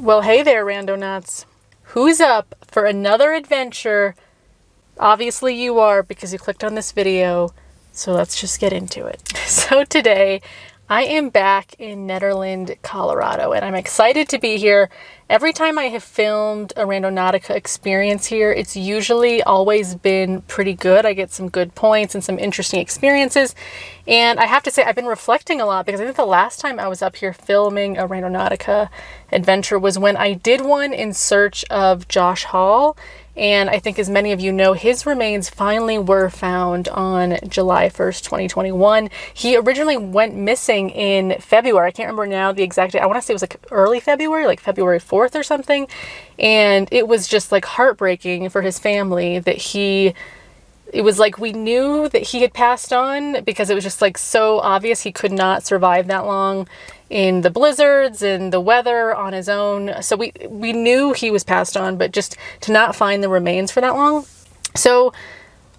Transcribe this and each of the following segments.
Well, hey there, Randonauts. Who's up for another adventure? Obviously you are, because you clicked on this video, so let's just get into it. So today, I am back in Nederland, Colorado, and I'm excited to be here. Every time I have filmed a Randonautica experience here, it's usually always been pretty good. I get some good points and some interesting experiences. And I have to say, I've been reflecting a lot because I think the last time I was up here filming a Randonautica adventure was when I did one in search of Josh Hall. And I think, as many of you know, his remains finally were found on July 1st, 2021. He originally went missing in February. I can't remember now the exact date. I want to say it was like early February, like February 4th or something. And it was just like heartbreaking for his family that it was like we knew that he had passed on because it was just like so obvious he could not survive that long in the blizzards and the weather on his own. So we knew he was passed on, but just to not find the remains for that long. So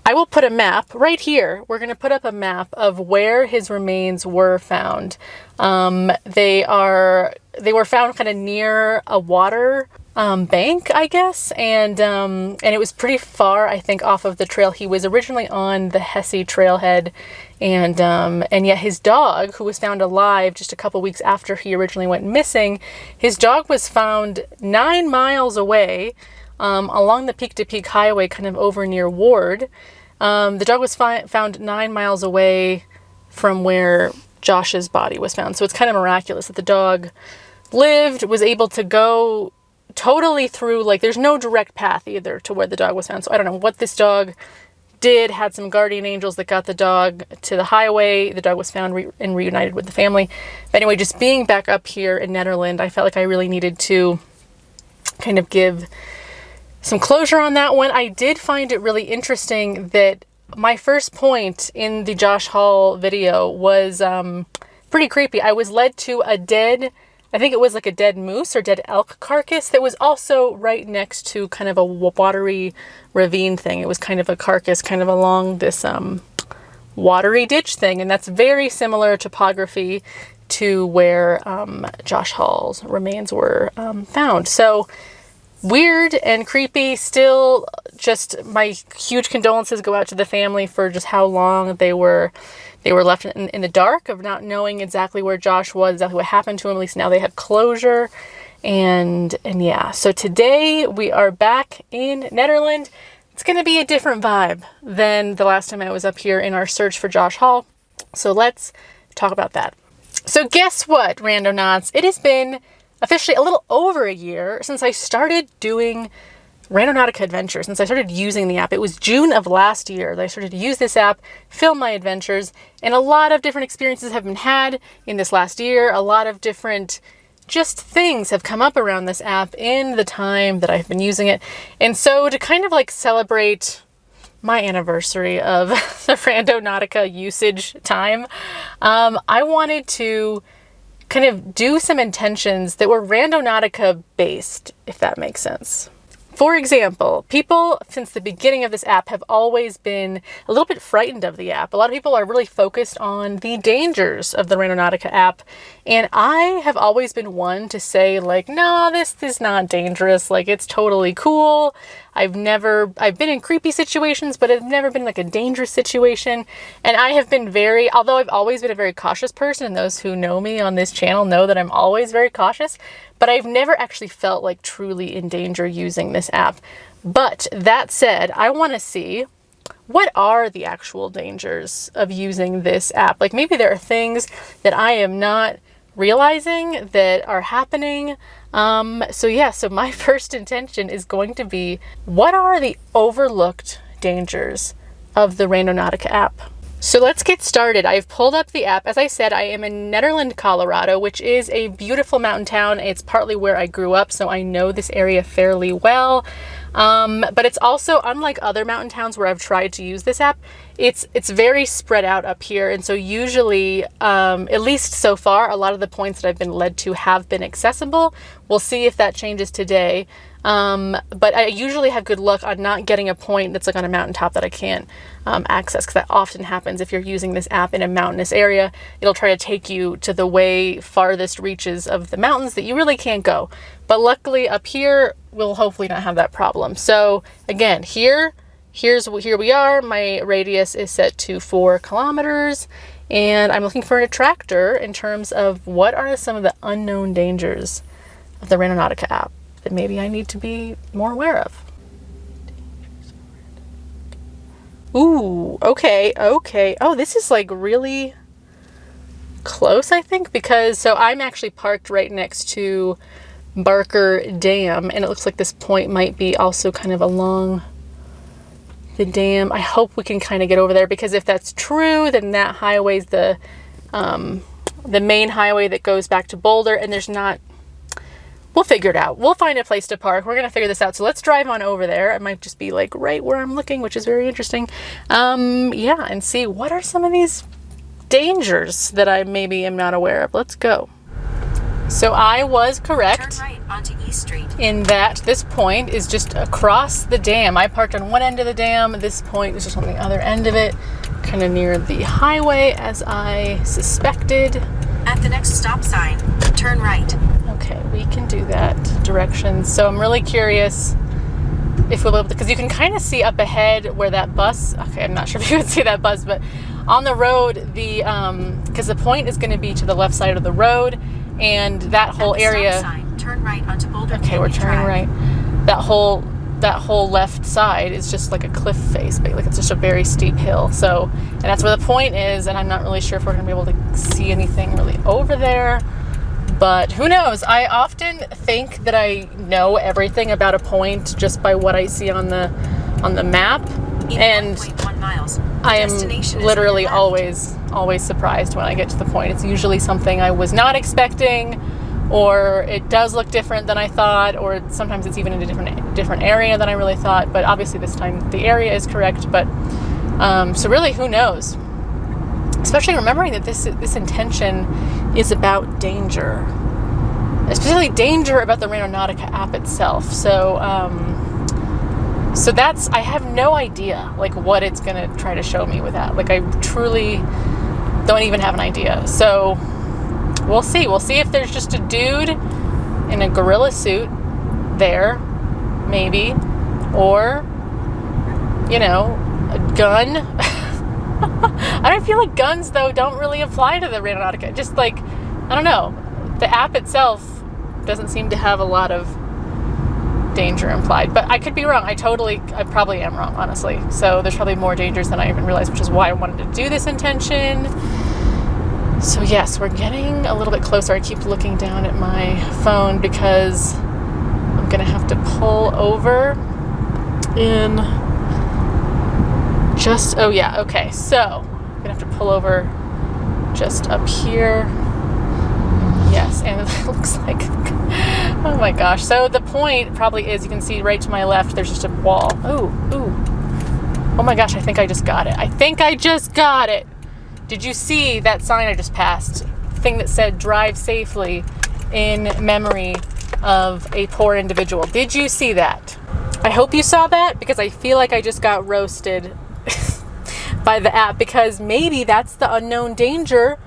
I will put a map right here. We're going to put up a map of where his remains were found. They were found kind of near a water bank, I guess, and it was pretty far, I think, off of the trail. He was originally on the Hesse trailhead, and yet his dog, who was found alive just a couple weeks after he originally went missing, his dog was found 9 miles away, along the Peak-to-Peak Highway, kind of over near Ward. The dog was found 9 miles away from where Josh's body was found. So it's kind of miraculous that the dog lived, was able to go totally through, like, there's no direct path either to where the dog was found. So I don't know what this dog did, had some guardian angels that got the dog to the highway. The dog was found and reunited with the family. But anyway, just being back up here in Nederland, I felt like I really needed to kind of give some closure on that one. I did find it really interesting that my first point in the Josh Hall video was pretty creepy. I was led to I think it was like a dead moose or dead elk carcass that was also right next to kind of a watery ravine thing. It was kind of a carcass kind of along this watery ditch thing. And that's very similar topography to where Josh Hall's remains were found. So weird and creepy. Still, just my huge condolences go out to the family for just how long they were left in the dark of not knowing exactly where Josh was, exactly what happened to him. At least now they have closure. And yeah, so today we are back in Nederland. It's going to be a different vibe than the last time I was up here in our search for Josh Hall. So let's talk about that. So guess what, Randonauts? It has been officially a little over a year since I started doing Randonautica adventures, since I started using the app. It was June of last year that I started to use this app, film my adventures, and a lot of different experiences have been had in this last year. A lot of different just things have come up around this app in the time that I've been using it. And so to kind of like celebrate my anniversary of the Randonautica usage time, I wanted to kind of do some intentions that were Randonautica based, if that makes sense. For example, people since the beginning of this app have always been a little bit frightened of the app. A lot of people are really focused on the dangers of the Randonautica app. And I have always been one to say, like, no, this is not dangerous. Like, it's totally cool. I've been in creepy situations, but I've never been like a dangerous situation. And I have been although I've always been a very cautious person, and those who know me on this channel know that I'm always very cautious, but I've never actually felt like truly in danger using this app. But that said, I want to see what are the actual dangers of using this app. Like, maybe there are things that I am not realizing that are happening. So my first intention is going to be, what are the overlooked dangers of the Randonautica app? So let's get started. I've pulled up the app. As I said, I am in Nederland, Colorado, which is a beautiful mountain town. It's partly where I grew up, so I know this area fairly well. But it's also, unlike other mountain towns where I've tried to use this app, it's very spread out up here. And so usually, at least so far, a lot of the points that I've been led to have been accessible. We'll see if that changes today. But I usually have good luck on not getting a point that's like on a mountaintop that I can't access, because that often happens if you're using this app in a mountainous area. It'll try to take you to the way farthest reaches of the mountains that you really can't go But luckily up here, we'll hopefully not have that problem. So again, here we are. My radius is set to 4 kilometers, and I'm looking for an attractor in terms of what are some of the unknown dangers of the Randonautica app that maybe I need to be more aware of. Ooh, okay. Oh, this is like really close, I think, because so I'm actually parked right next to Barker Dam, and it looks like this point might be also kind of along the dam. I hope we can kind of get over there, because if that's true, then that highway's the main highway that goes back to Boulder, and there's not, we'll figure it out. We'll find a place to park. We're gonna figure this out. So let's drive on over there. It might just be like right where I'm looking, which is very interesting. Yeah, and see what are some of these dangers that I maybe am not aware of. Let's go. So I was correct. Turn right onto East Street. In that this point is just across the dam. I parked on one end of the dam. This point is just on the other end of it, kind of near the highway, as I suspected. At the next stop sign, turn right. Okay, we can do that. Directions. So I'm really curious if we'll be able to, because you can kind of see up ahead where that bus, okay, I'm not sure if you can see that bus, but on the road, because the point is going to be to the left side of the road, and that whole area. Stop sign, turn right onto Boulder. Okay, we're turning right. That whole left side is just like a cliff face, but like it's just a very steep hill. So, and that's where the point is, and I'm not really sure if we're going to be able to see anything really over there. But who knows? I often think that I know everything about a point just by what I see on the map, and 1.1 miles. I am literally always surprised when I get to the point. It's usually something I was not expecting, or it does look different than I thought, or sometimes it's even in a different area than I really thought. But obviously this time the area is correct. But so really, who knows? Especially remembering that this intention is about danger, especially danger about the Randonautica app itself. So so that's, I have no idea like what it's gonna try to show me with that. Like I truly don't even have an idea. So we'll see. We'll see if there's just a dude in a gorilla suit there, maybe, or you know, a gun. I don't feel like guns though don't really apply to the Randonautica. Just like, I don't know, the app itself doesn't seem to have a lot of danger implied, but I could be wrong. I probably am wrong, honestly. So there's probably more dangers than I even realized, which is why I wanted to do this intention. So yes, we're getting a little bit closer. I keep looking down at my phone because I'm gonna have to pull over in just, oh yeah, okay. So I'm gonna have to pull over just up here. Yes, and it looks like, oh my gosh. So the point probably is, you can see right to my left, there's just a wall. Ooh. Oh my gosh, I think I just got it. Did you see that sign I just passed? Thing that said drive safely in memory of a poor individual. Did you see that? I hope you saw that, because I feel like I just got roasted by the app, because maybe that's the unknown danger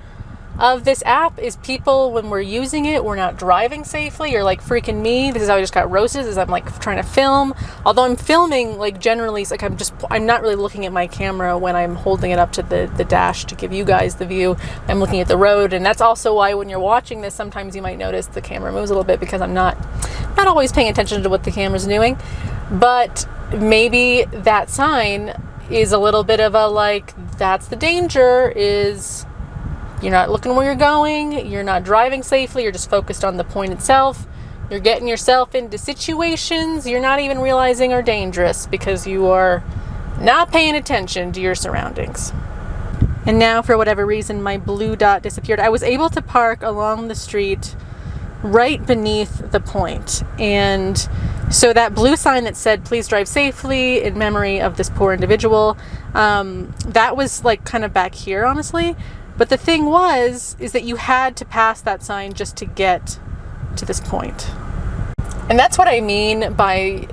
of this app, is people, when we're using it, we're not driving safely. You're like freaking me. This is how I just got roasted, is I'm like trying to film. Although I'm filming, like generally, it's like I'm not really looking at my camera when I'm holding it up to the dash to give you guys the view. I'm looking at the road, and that's also why when you're watching this, sometimes you might notice the camera moves a little bit, because I'm not always paying attention to what the camera's doing. But maybe that sign is a little bit of a like, that's the danger, is you're not looking where you're going, you're not driving safely, you're just focused on the point itself. You're getting yourself into situations you're not even realizing are dangerous because you are not paying attention to your surroundings. And now, for whatever reason, my blue dot disappeared. I was able to park along the street right beneath the point. And so that blue sign that said, please drive safely in memory of this poor individual, that was like kind of back here, honestly. But the thing is that you had to pass that sign just to get to this point. And that's what I mean by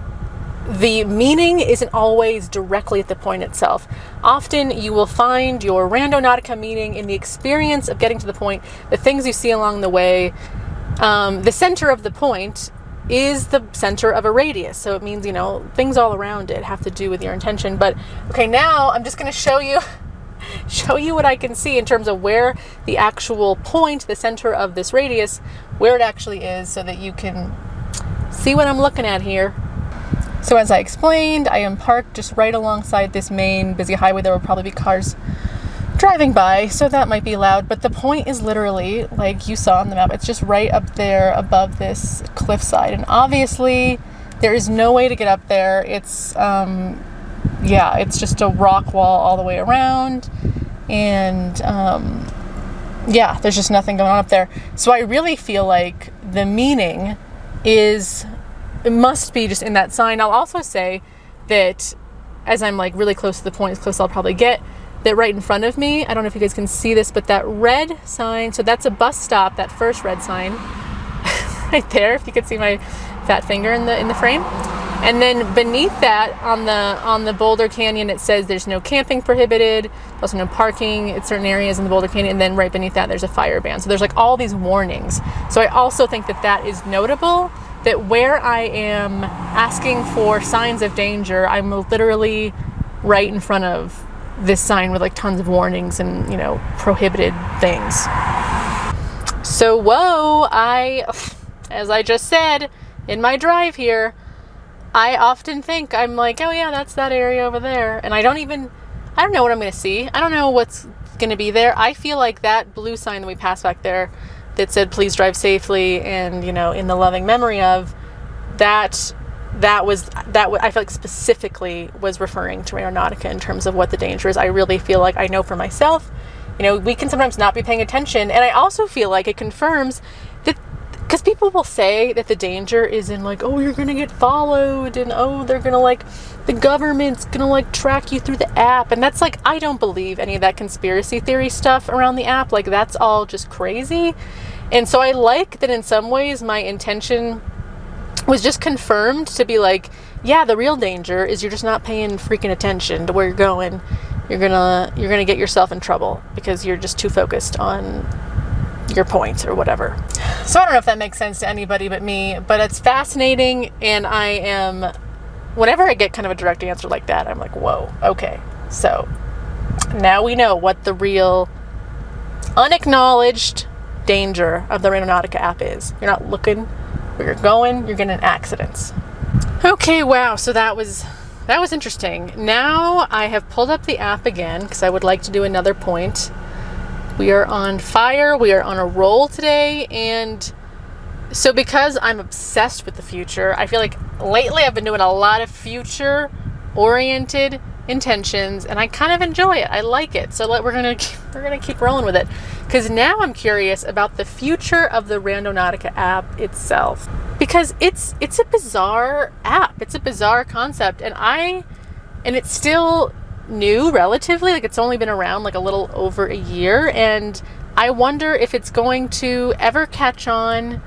the meaning isn't always directly at the point itself. Often you will find your Randonautica meaning in the experience of getting to the point, the things you see along the way. The center of the point is the center of a radius. So it means, you know, things all around it have to do with your intention. But okay, now I'm just going to show you what I can see in terms of where the actual point, the center of this radius, where it actually is, so that you can see what I'm looking at here. So as I explained, I am parked just right alongside this main busy highway. There will probably be cars driving by, so that might be loud, but the point is literally, like you saw on the map, it's just right up there above this cliffside, and obviously there is no way to get up there. It's yeah, it's just a rock wall all the way around, and yeah, there's just nothing going on up there. So I really feel like the meaning is, it must be just in that sign. I'll also say that as I'm like really close to the point, as close as I'll probably get, that right in front of me, I don't know if you guys can see this, but that red sign, so that's a bus stop, that first red sign right there, if you could see my fat finger in the frame. And then beneath that, on the Boulder Canyon, it says there's no camping prohibited, also no parking at certain areas in the Boulder Canyon, and then right beneath that there's a fire ban. So there's like all these warnings. So I also think that that is notable, that where I am asking for signs of danger, I'm literally right in front of this sign with like tons of warnings and, you know, prohibited things. So whoa, as I just said in my drive here, I often think, I'm like, oh yeah, that's that area over there, and I don't know what I'm going to see. I don't know what's going to be there. I feel like that blue sign that we passed back there that said please drive safely and, you know, in the loving memory of, that I feel like specifically was referring to Randonautica in terms of what the danger is. I really feel like I know for myself, you know, we can sometimes not be paying attention, and I also feel like it confirms that, because people will say that the danger is in like, oh, you're gonna get followed, and oh, they're gonna like, the government's gonna like track you through the app, and that's like, I don't believe any of that conspiracy theory stuff around the app. Like, that's all just crazy. And so I like that in some ways my intention was just confirmed to be like, yeah, the real danger is you're just not paying freaking attention to where you're going. You're gonna get yourself in trouble because you're just too focused on your point or whatever. So I don't know if that makes sense to anybody but me, but it's fascinating, and whenever I get kind of a direct answer like that, I'm like, whoa, okay. So now we know what the real unacknowledged danger of the Randonautica app is. You're not looking where you're going, you're getting in accidents. Okay, wow, so that was interesting. Now I have pulled up the app again because I would like to do another point. We are on fire, we are on a roll today, and so because I'm obsessed with the future, I feel like lately I've been doing a lot of future-oriented intentions, and I kind of enjoy it. I like it. So we're gonna keep rolling with it, because now I'm curious about the future of the Randonautica app itself, because it's a bizarre app. It's a bizarre concept, and it's still new relatively. Like, it's only been around like a little over a year, and I wonder if it's going to ever catch on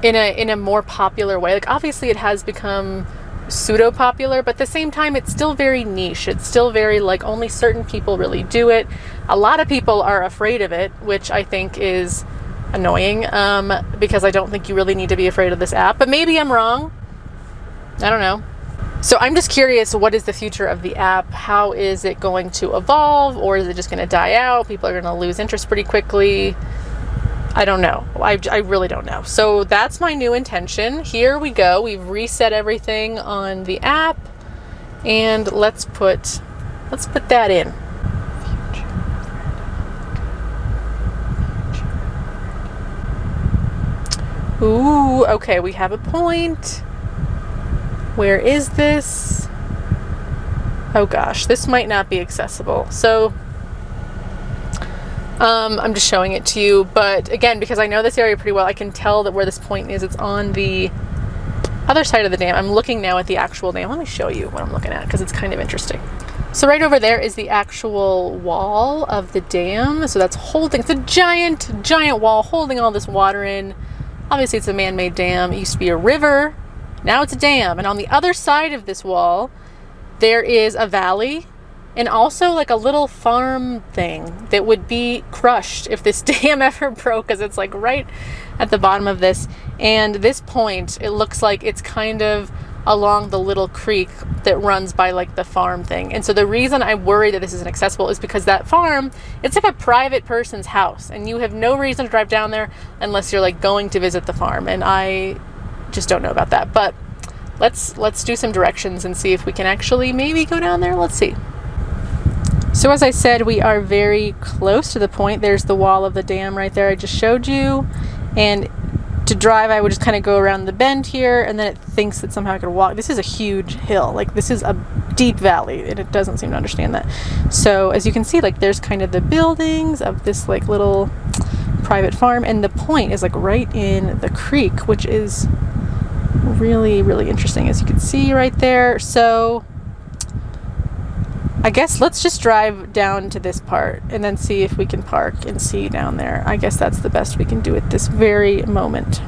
in a more popular way. Like, obviously it has become pseudo popular, but at the same time it's still very niche. It's still very like, only certain people really do it. A lot of people are afraid of it, which I think is annoying, because I don't think you really need to be afraid of this app, but maybe I'm wrong. I don't know. So I'm just curious, what is the future of the app? How is it going to evolve, or is it just going to die out? People are going to lose interest pretty quickly. I don't know. I really don't know. So that's my new intention. Here we go. We've reset everything on the app, and let's put that in. Ooh, okay, we have a point. Where is this? Oh gosh, this might not be accessible. So I'm just showing it to you, but again, because I know this area pretty well, I can tell that where this point is. It's on the other side of the dam. I'm looking now at the actual dam. Let me show you what I'm looking at, because it's kind of interesting. So right over there is the actual wall of the dam. So that's holding, it's a giant wall holding all this water in. Obviously it's a man-made dam. It used to be a river. Now it's a dam. And on the other side of this wall, there is a valley and also like a little farm thing that would be crushed if this dam ever broke, because it's like right at the bottom of this. And this point, it looks like it's kind of along the little creek that runs by like the farm thing. And so the reason I worry that this isn't accessible is because that farm, it's like a private person's house, and you have no reason to drive down there unless you're like going to visit the farm. And I just don't know about that. But let's do some directions and see if we can actually maybe go down there. Let's see. So as I said, we are very close to the point. There's the wall of the dam right there I just showed you. And to drive, I would just kind of go around the bend here, and then it thinks that somehow I could walk. This is a huge hill. Like, this is a deep valley, and it doesn't seem to understand that. So as you can see, like, there's kind of the buildings of this like little private farm, and the point is like right in the creek, which is really, really interesting, as you can see right there. So I guess let's just drive down to this part and then see if we can park and see down there. I guess that's the best we can do at this very moment.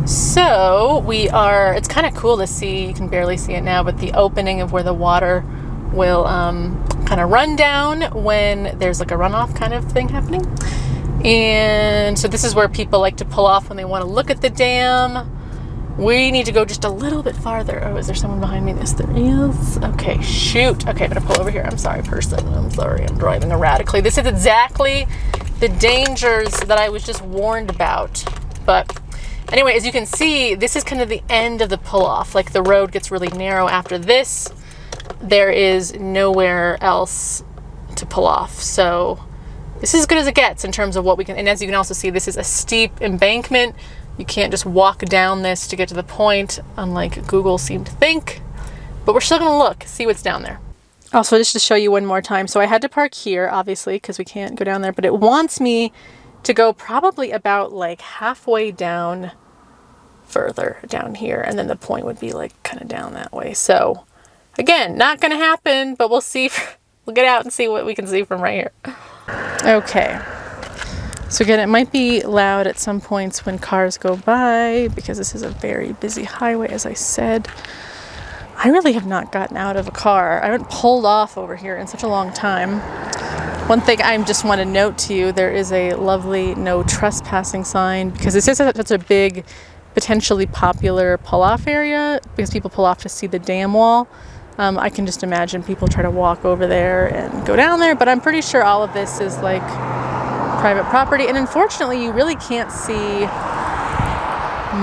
So it's kind of cool to see, you can barely see it now, but the opening of where the water will kind of run down when there's like a runoff kind of thing happening. And so this is where people like to pull off when they want to look at the dam. We need to go just a little bit farther. Oh, is there someone behind me? Yes, there is. Okay, shoot. Okay, I'm gonna pull over here. I'm sorry, person. I'm sorry, I'm driving erratically. This is exactly the dangers that I was just warned about. But anyway, as you can see, this is kind of the end of the pull-off. Like, the road gets really narrow after this. There is nowhere else to pull off. So this is as good as it gets in terms of what we can, and as you can also see, this is a steep embankment. You can't just walk down this to get to the point, unlike Google seemed to think. But we're still going to look, see what's down there. Also, just to show you one more time. So I had to park here, obviously, because we can't go down there. But it wants me to go probably about like halfway down, further down here. And then the point would be like kind of down that way. So again, not going to happen, but we'll see. We'll get out and see what we can see from right here. Okay. So again, it might be loud at some points when cars go by, because this is a very busy highway, as I said. I really have not gotten out of a car. I haven't pulled off over here in such a long time. One thing I just want to note to you, there is a lovely no trespassing sign, because this is such a big, potentially popular pull-off area, because people pull off to see the dam wall. I can just imagine people try to walk over there and go down there, but I'm pretty sure all of this is like private property, and unfortunately you really can't see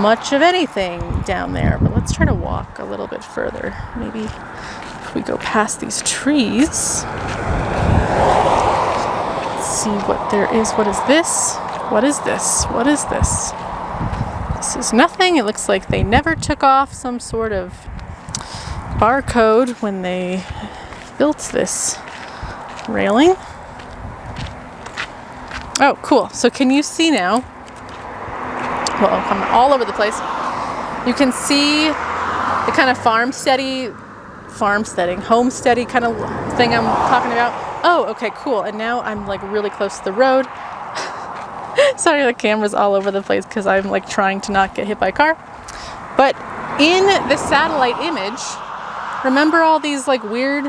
much of anything down there. But let's try to walk a little bit further. Maybe if we go past these trees, let's see what there is. What is this? What is this? What is this? This is nothing. It looks like they never took off some sort of barcode when they built this railing. Oh, cool. So can you see now? Well, I'm all over the place. You can see the kind of homesteady kind of thing I'm talking about. Oh, okay, cool. And now I'm like really close to the road. Sorry, the camera's all over the place because I'm like trying to not get hit by a car. But in the satellite image, remember all these like weird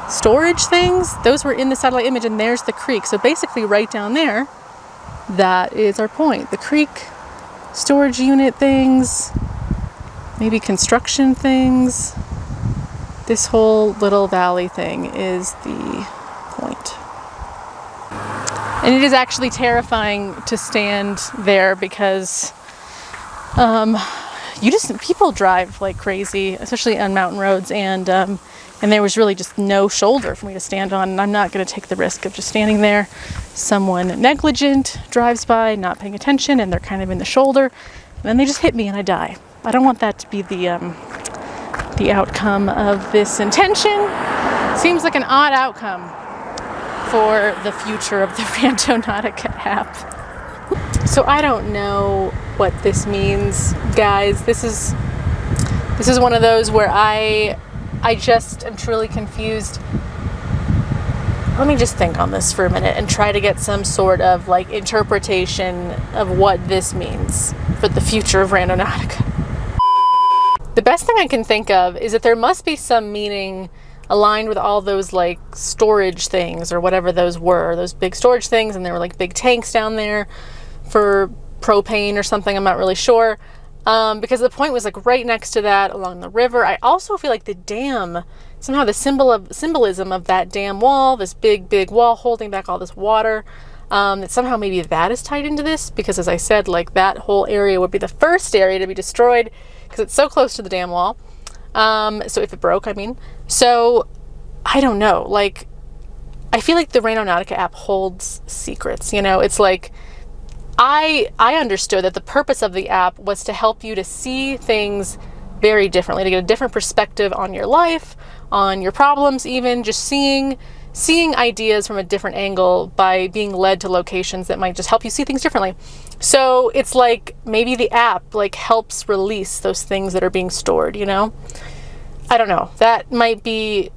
storage things? Those were in the satellite image, and there's the creek. So basically right down there, that is our point. The creek, storage unit things, maybe construction things. This whole little valley thing is the point. And it is actually terrifying to stand there because people drive like crazy, especially on mountain roads, and there was really just no shoulder for me to stand on, and I'm not going to take the risk of just standing there. Someone negligent drives by, not paying attention, and they're kind of in the shoulder, and then they just hit me and I die. I don't want that to be the outcome of this intention. Seems like an odd outcome for the future of the Randonautica app. So I don't know what this means, guys. This is one of those where I just am truly confused. Let me just think on this for a minute and try to get some sort of like interpretation of what this means for the future of Randonautica. The best thing I can think of is that there must be some meaning aligned with all those like storage things or whatever those were, those big storage things, and there were like big tanks down there for propane or something, I'm not really sure. Because the point was like right next to that along the river. I also feel like the dam, somehow the symbolism of that dam wall, this big wall holding back all this water, that somehow maybe that is tied into this, because as I said, like that whole area would be the first area to be destroyed because it's so close to the dam wall. So if it broke, I mean. So I don't know, like I feel like the Randonautica app holds secrets, you know. It's like I understood that the purpose of the app was to help you to see things very differently, to get a different perspective on your life, on your problems, even just seeing ideas from a different angle by being led to locations that might just help you see things differently. So it's like maybe the app like helps release those things that are being stored, you know? I don't know. That might be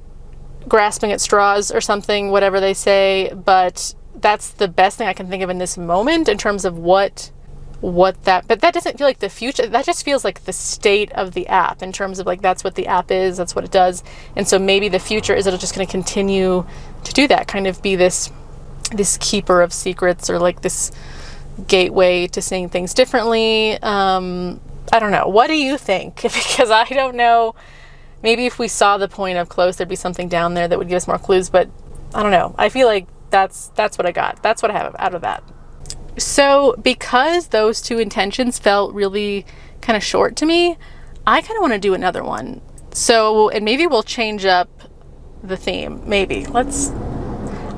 grasping at straws or something, whatever they say, but that's the best thing I can think of in this moment in terms of what that, but that doesn't feel like the future. That just feels like the state of the app in terms of like, that's what the app is, that's what it does. And so maybe the future is it'll just going to continue to do that, kind of be this keeper of secrets, or like this gateway to seeing things differently. I don't know. What do you think? Because I don't know. Maybe if we saw the point up close, there'd be something down there that would give us more clues, but I don't know. I feel like that's what I got. That's what I have out of that. So because those two intentions felt really kind of short to me, I kind of want to do another one. So, and maybe we'll change up the theme. Maybe. I'm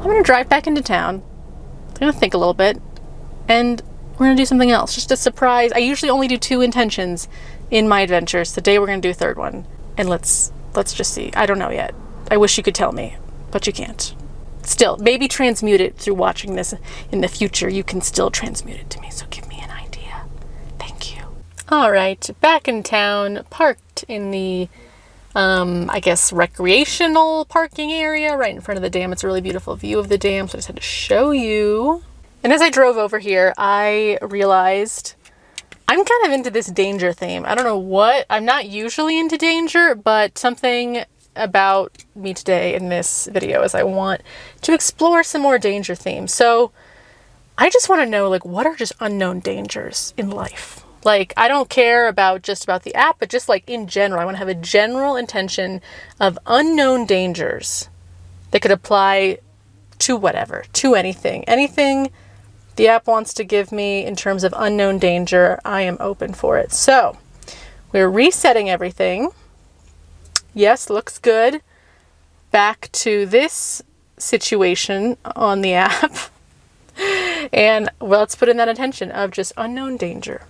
going to drive back into town. I'm going to think a little bit, and we're going to do something else. Just a surprise. I usually only do 2 intentions in my adventures. Today we're going to do a third one, and let's just see. I don't know yet. I wish you could tell me, but you can't. Still, maybe transmute it through watching this in the future. You can still transmute it to me, so give me an idea. Thank you. All right, back in town, parked in the, I guess, recreational parking area right in front of the dam. It's a really beautiful view of the dam, so I just had to show you. And as I drove over here, I realized I'm kind of into this danger theme. I don't know what. I'm not usually into danger, but something about me today in this video is I want to explore some more danger themes. So I just want to know, like, what are just unknown dangers in life? Like, I don't care about just about the app, but just like in general, I want to have a general intention of unknown dangers that could apply to whatever, to anything the app wants to give me in terms of unknown danger. I am open for it. So we're resetting everything. Yes, looks good. Back to this situation on the app. And well, let's put in that intention of just unknown danger.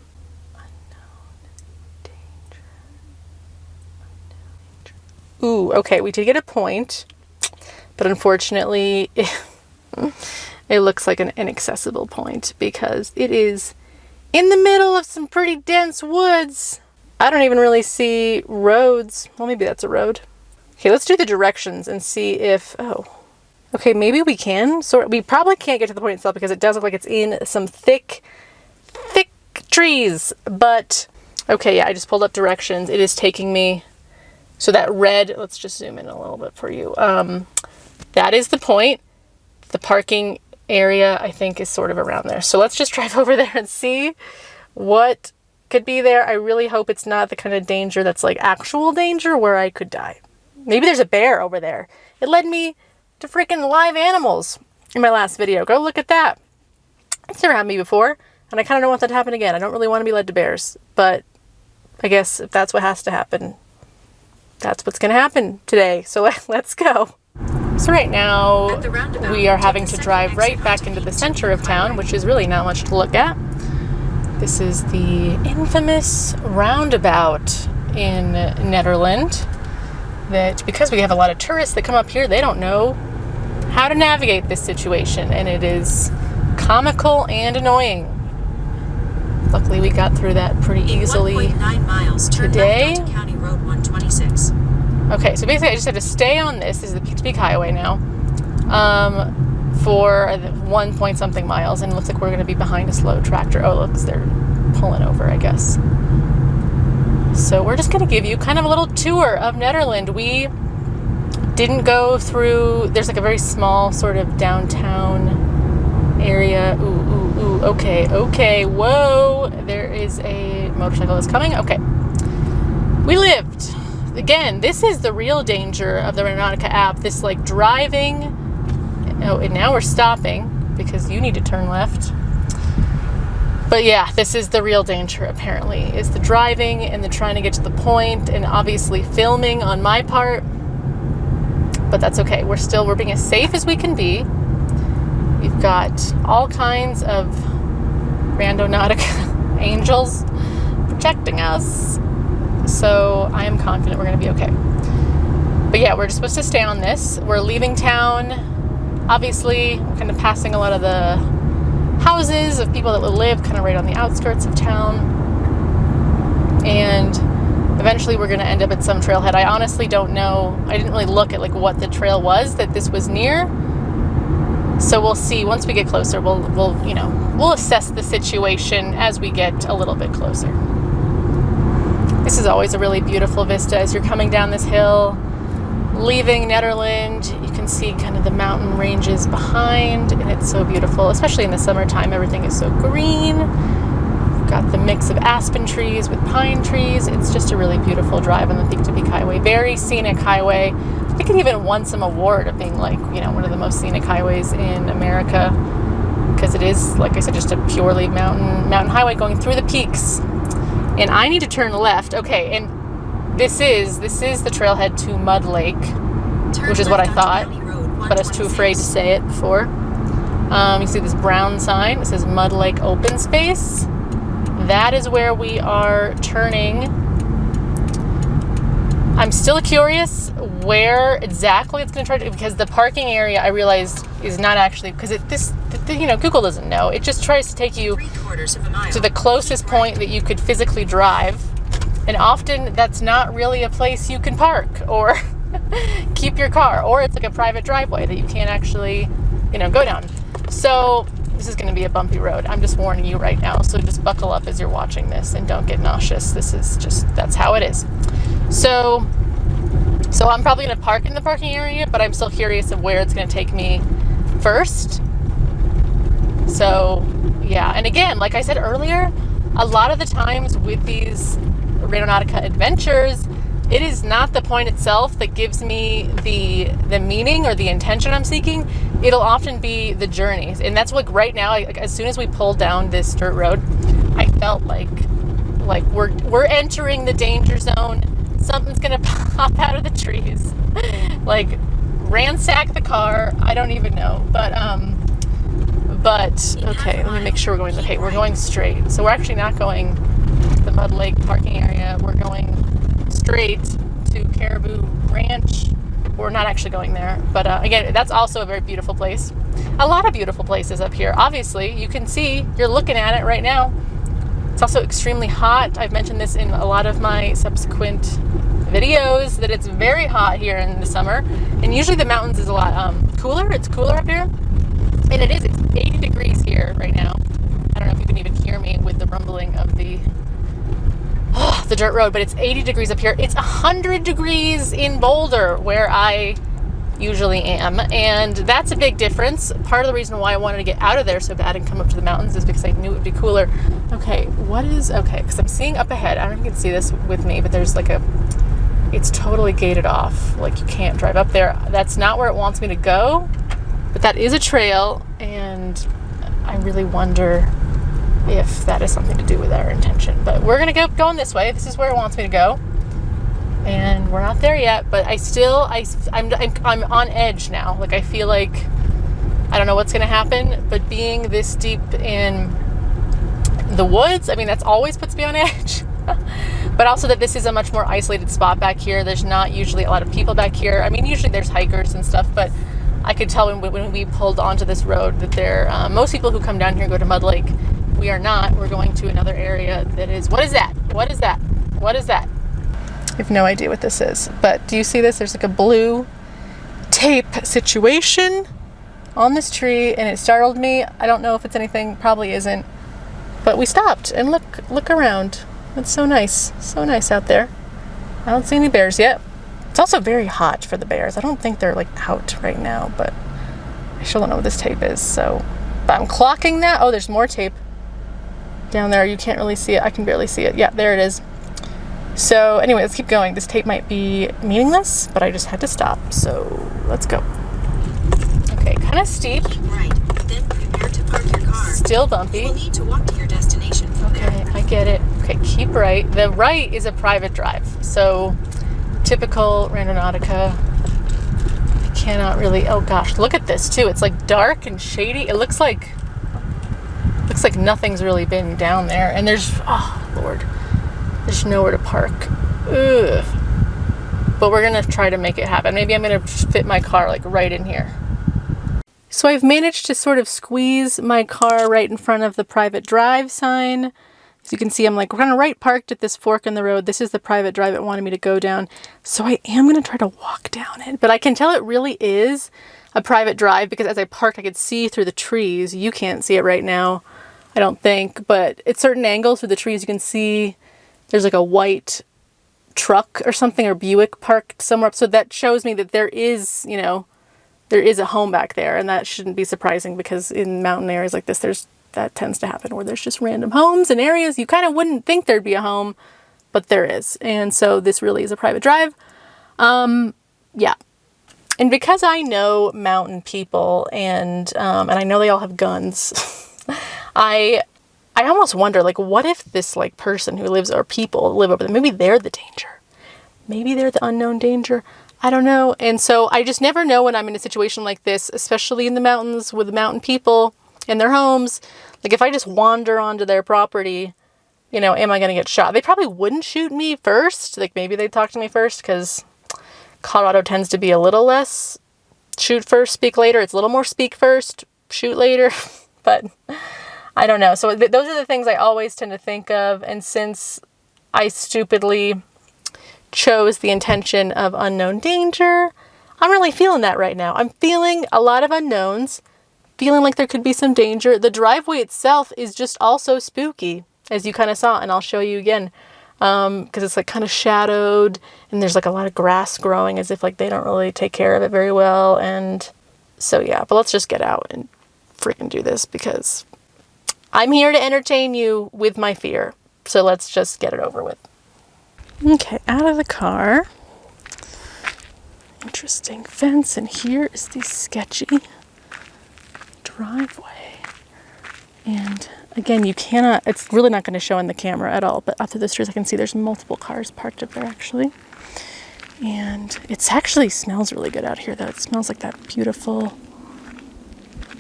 Ooh, okay, we did get a point, but unfortunately, it looks like an inaccessible point because it is in the middle of some pretty dense woods. I don't even really see roads. Well, maybe that's a road. Okay, let's do the directions and see if, okay, maybe we can. We probably can't get to the point itself because it does look like it's in some thick trees. But, okay, yeah, I just pulled up directions. It is taking me, so that red, let's just zoom in a little bit for you. That is the point. The parking area, I think, is sort of around there. So let's just drive over there and see what could be there. I really hope it's not the kind of danger that's like actual danger where I could die. Maybe there's a bear over there. It led me to freaking live animals in my last video. Go look at that. It's never happened to me before, and I kind of don't want that to happen again. I don't really want to be led to bears, but I guess if that's what has to happen, that's what's going to happen today. So let's go. So right now we are having to drive right back into the center of town, which is really not much to look at. This is the infamous roundabout in Netherlands that, because we have a lot of tourists that come up here, they don't know how to navigate this situation, and it is comical and annoying. Luckily, we got through that pretty easily 1.9 miles, turn today. left onto County Road 126. Okay, so basically I just have to stay on this. This is the Peak Highway now. For 1 point something miles, and it looks like we're going to be behind a slow tractor. Oh, look, they're pulling over, I guess. So we're just going to give you kind of a little tour of Netherlands. We didn't go through, there's like a very small sort of downtown area. Ooh, okay, whoa, there is a motorcycle that's coming. Okay, we lived. Again, this is the real danger of the Randonautica app, this like driving. Oh, and now we're stopping because you need to turn left. But yeah, this is the real danger, apparently, is the driving and the trying to get to the point, and obviously filming on my part. But that's okay. We're being as safe as we can be. We've got all kinds of Randonautica angels protecting us. So I am confident we're going to be okay. But yeah, we're just supposed to stay on this. We're leaving town. Obviously, we're kind of passing a lot of the houses of people that live kind of right on the outskirts of town, and eventually we're going to end up at some trailhead. I honestly don't know. I didn't really look at like what the trail was that this was near, so we'll see. Once we get closer, we'll assess the situation as we get a little bit closer. This is always a really beautiful vista as you're coming down this hill leaving Nederland. You can see kind of the mountain ranges behind, and it's so beautiful, especially in the summertime. Everything is so green. We've got the mix of aspen trees with pine trees. It's just a really beautiful drive on the Peak to Peak Highway. Very scenic highway. I think it even won some award of being like, one of the most scenic highways in America, because it is, like I said, just a purely mountain highway going through the peaks. And I need to turn left. Okay, and This is the trailhead to Mud Lake, which is what I thought, but I was too afraid to say it before. You see this brown sign. It says Mud Lake Open Space. That is where we are turning. I'm still curious where exactly it's going to try to, because the parking area I realized is not actually, because Google doesn't know. It just tries to take you to the closest point that you could physically drive. And often that's not really a place you can park or keep your car, or it's like a private driveway that you can't actually, go down. So this is going to be a bumpy road. I'm just warning you right now. So just buckle up as you're watching this and don't get nauseous. That's how it is. So I'm probably going to park in the parking area, but I'm still curious of where it's going to take me first. So yeah. And again, like I said earlier, a lot of the times with these Randonautica adventures, it is not the point itself that gives me the meaning or the intention I'm seeking. It'll often be the journeys, and that's like right now. As soon as we pulled down this dirt road, I felt like we're entering the danger zone. Something's gonna pop out of the trees, like ransack the car. I don't even know, but okay. Let me make sure we're going. Okay, we're going straight. So we're actually not going the Mud Lake parking area. We're going straight to Caribou Ranch. We're not actually going there, but again, that's also a very beautiful place. A lot of beautiful places up here. Obviously, you can see, you're looking at it right now. It's also extremely hot. I've mentioned this in a lot of my subsequent videos, that it's very hot here in the summer, and usually the mountains is a lot cooler. It's cooler up here, and it is. It's 80 degrees here right now. I don't know if you can even hear me with the rumbling of the dirt road, but it's 80 degrees up here. It's 100 degrees in Boulder, where I usually am, and that's a big difference. Part of the reason why I wanted to get out of there so bad and come up to the mountains is because I knew it would be cooler. Okay, because I'm seeing up ahead, I don't know if you can see this with me, but there's it's totally gated off. Like, you can't drive up there. That's not where it wants me to go, but that is a trail, and I really wonder if that is something to do with our intention. But we're going to go going this way. This is where it wants me to go. And we're not there yet, but I'm on edge now. Like, I feel like I don't know what's going to happen, but being this deep in the woods, I mean, that's always puts me on edge. But also that this is a much more isolated spot back here. There's not usually a lot of people back here. I mean, usually there's hikers and stuff, but I could tell when we pulled onto this road that most people who come down here go to Mud Lake. We are not. We're going to another area that is, what is that? What is that? What is that? I have no idea what this is, but do you see this? There's like a blue tape situation on this tree, and it startled me. I don't know if it's anything, probably isn't, but we stopped and look around. It's so nice out there. I don't see any bears yet. It's also very hot for the bears. I don't think they're like out right now, but I still don't know what this tape is. So, but I'm clocking that. Oh, there's more tape down there. You can't really see it. I can barely see it. Yeah, there it is. So anyway, let's keep going. This tape might be meaningless, but I just had to stop. So let's go. Okay, kind of steep. Right. Then prepare to park your car. Still bumpy. You will need to walk to your destination from Okay, there. I get it. Okay, keep right. The right is a private drive. So typical Randonautica. I cannot really, oh gosh, look at this too. It's like dark and shady. It looks like nothing's really been down there. And there's, oh Lord, there's nowhere to park. Ugh. But we're gonna try to make it happen. Maybe I'm gonna fit my car like right in here. So I've managed to sort of squeeze my car right in front of the private drive sign. As you can see, I'm like kind of right parked at this fork in the road. This is the private drive it wanted me to go down. So I am going to try to walk down it. But I can tell it really is a private drive because as I parked, I could see through the trees. You can't see it right now, I don't think. But at certain angles through the trees, you can see there's like a white truck or something, or Buick parked somewhere. So that shows me that there is, you know, there is a home back there. And that shouldn't be surprising because in mountain areas like this, that tends to happen where there's just random homes and areas you kind of wouldn't think there'd be a home, but there is. And so this really is a private drive. Yeah. And because I know mountain people and I know they all have guns, I almost wonder, like, what if this like person who lives, or people live over there, maybe they're the danger. Maybe they're the unknown danger. I don't know. And so I just never know when I'm in a situation like this, especially in the mountains with mountain people in their homes. Like if I just wander onto their property, you know, am I going to get shot? They probably wouldn't shoot me first. Like maybe they'd talk to me first because Colorado tends to be a little less shoot first, speak later. It's a little more speak first, shoot later. But I don't know. So those are the things I always tend to think of. And since I stupidly chose the intention of unknown danger, I'm really feeling that right now. I'm feeling a lot of unknowns. Feeling like there could be some danger. The driveway itself is just also spooky, as you kind of saw, and I'll show you again, because it's like kind of shadowed, and there's like a lot of grass growing as if like they don't really take care of it very well, and so yeah, but let's just get out and freaking do this, because I'm here to entertain you with my fear, so let's just get it over with. Okay, out of the car. Interesting fence, and here is the sketchy driveway. And again, you cannot, it's really not going to show in the camera at all, but after this trees I can see there's multiple cars parked up there actually. And it's actually smells really good out here though. It smells like that beautiful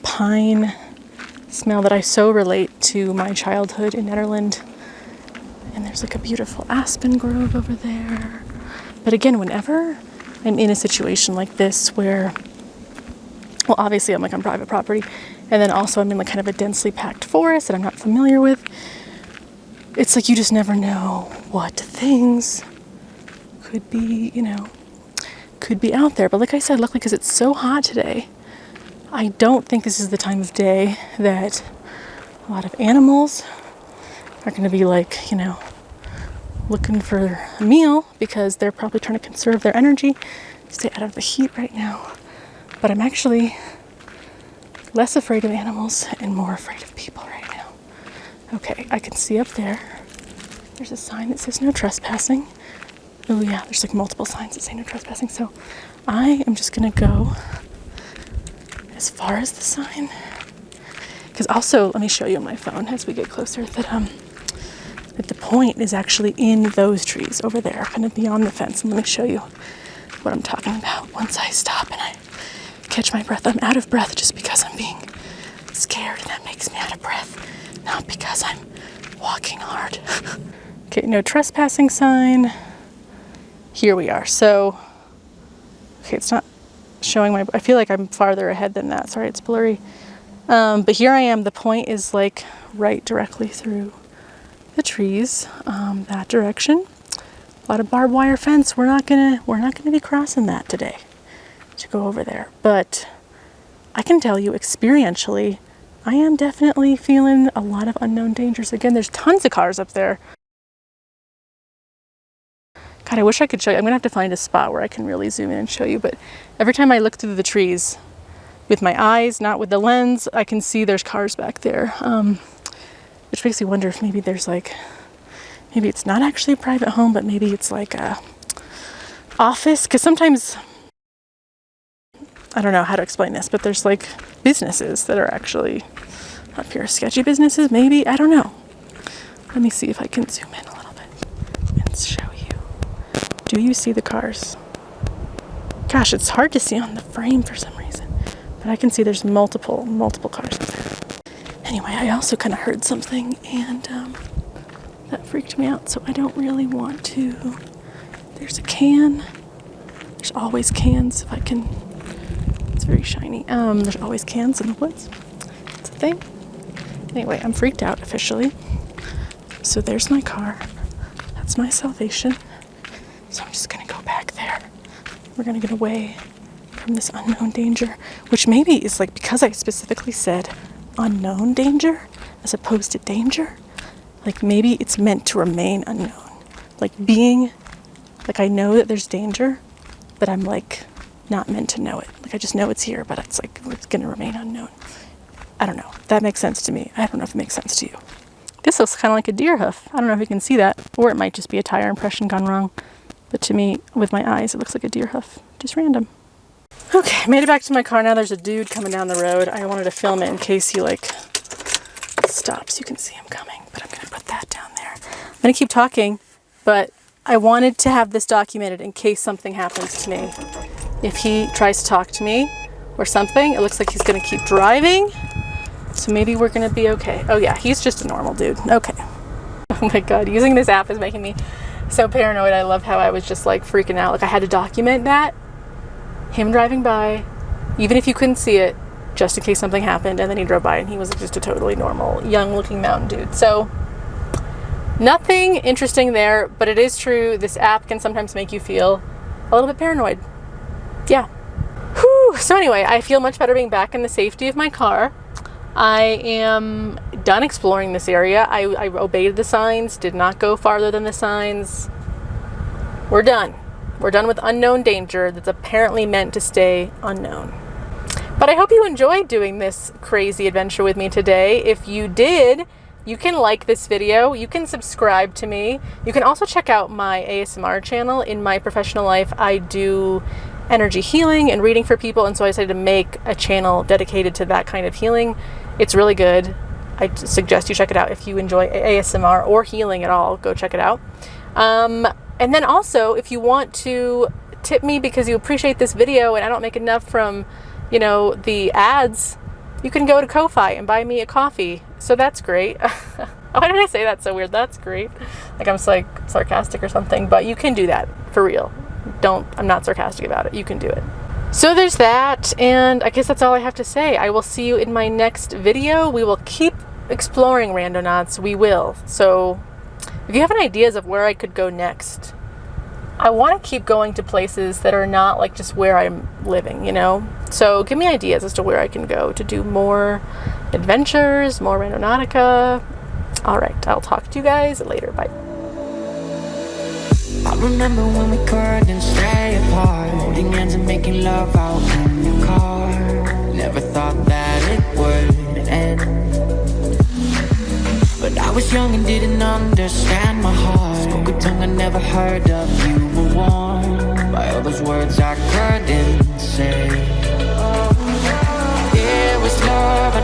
pine smell that I so relate to my childhood in Netherlands. And there's like a beautiful aspen grove over there. But again, whenever I'm in a situation like this where, well, obviously I'm like on private property, and then also I'm in like kind of a densely packed forest that I'm not familiar with. It's like you just never know what things could be, you know, could be out there. But like I said, luckily because it's so hot today, I don't think this is the time of day that a lot of animals are going to be like, you know, looking for a meal because they're probably trying to conserve their energy, stay out of the heat right now. But I'm actually less afraid of animals and more afraid of people right now. Okay, I can see up there. There's a sign that says no trespassing. Oh yeah, there's like multiple signs that say no trespassing. So I am just gonna go as far as the sign. Because also, let me show you on my phone as we get closer that the point is actually in those trees over there, kind of beyond the fence. And let me show you what I'm talking about once I stop and I catch my breath. I'm out of breath just because I'm being scared, and that makes me out of breath, not because I'm walking hard. Okay, no trespassing sign. Here we are. So, okay, it's not showing my, I feel like I'm farther ahead than that. Sorry, it's blurry. But here I am. The point is like right directly through the trees, that direction. A lot of barbed wire fence. We're not gonna be crossing that today to go over there. But I can tell you experientially, I am definitely feeling a lot of unknown dangers. Again, there's tons of cars up there. God, I wish I could show you. I'm gonna have to find a spot where I can really zoom in and show you, but every time I look through the trees with my eyes, not with the lens, I can see there's cars back there. Which makes me wonder if maybe there's like, maybe it's not actually a private home, but maybe it's like a office. Because sometimes, I don't know how to explain this, but there's like businesses that are actually up here. Sketchy businesses, maybe? I don't know. Let me see if I can zoom in a little bit and show you. Do you see the cars? Gosh, it's hard to see on the frame for some reason. But I can see there's multiple cars up there. Anyway, I also kind of heard something, and that freaked me out, so I don't really want to. There's a can. There's always cans if I can. It's very shiny. There's always cans in the woods. It's a thing. Anyway, I'm freaked out officially. So there's my car. That's my salvation. So I'm just gonna go back there. We're gonna get away from this unknown danger, which maybe is like, because I specifically said unknown danger as opposed to danger, like maybe it's meant to remain unknown. Like being, like I know that there's danger, but I'm like not meant to know it. Like I just know it's here, but it's like, it's gonna remain unknown. I don't know. That makes sense to me. I don't know if it makes sense to you. This looks kind of like a deer hoof. I don't know if you can see that, or it might just be a tire impression gone wrong. But to me, with my eyes, it looks like a deer hoof. Just random. Okay, made it back to my car now. There's a dude coming down the road. I wanted to film it in case he like stops. You can see him coming, but I'm gonna put that down there. I'm gonna keep talking, but I wanted to have this documented in case something happens to me. If he tries to talk to me or something, it looks like he's gonna keep driving. So maybe we're gonna be okay. Oh yeah, he's just a normal dude. Okay. Oh my God, using this app is making me so paranoid. I love how I was just like freaking out. Like I had to document that. Him driving by, even if you couldn't see it, just in case something happened, and then he drove by and he was just a totally normal, young looking mountain dude. So nothing interesting there, but it is true. This app can sometimes make you feel a little bit paranoid. Yeah. Whew. So anyway, I feel much better being back in the safety of my car. I am done exploring this area. I obeyed the signs, did not go farther than the signs. We're done. We're done with unknown danger that's apparently meant to stay unknown. But I hope you enjoyed doing this crazy adventure with me today. If you did, you can like this video. You can subscribe to me. You can also check out my ASMR channel. In my professional life, I do energy healing and reading for people, and so I decided to make a channel dedicated to that kind of healing. It's really good. I suggest you check it out. If you enjoy ASMR or healing at all, go check it out. And then also, if you want to tip me because you appreciate this video and I don't make enough from, you know, the ads, you can go to Ko-Fi and buy me a coffee. So that's great. Why did I say that so weird? That's great. Like I'm like sarcastic or something, but you can do that for real. I'm not sarcastic about it. You can do it. So there's that, and I guess that's all I have to say. I will see you in my next video. We will keep exploring Randonauts. We will. So if you have any ideas of where I could go next, I want to keep going to places that are not like just where I'm living, you know? So give me ideas as to where I can go to do more adventures, more Randonautica. All right, I'll talk to you guys later. Bye. I remember when we couldn't stay apart, holding hands and making love out in your car. Never thought that it would end, but I was young and didn't understand my heart. Spoke a tongue I never heard of. You were warm by all those words I couldn't say. It was love.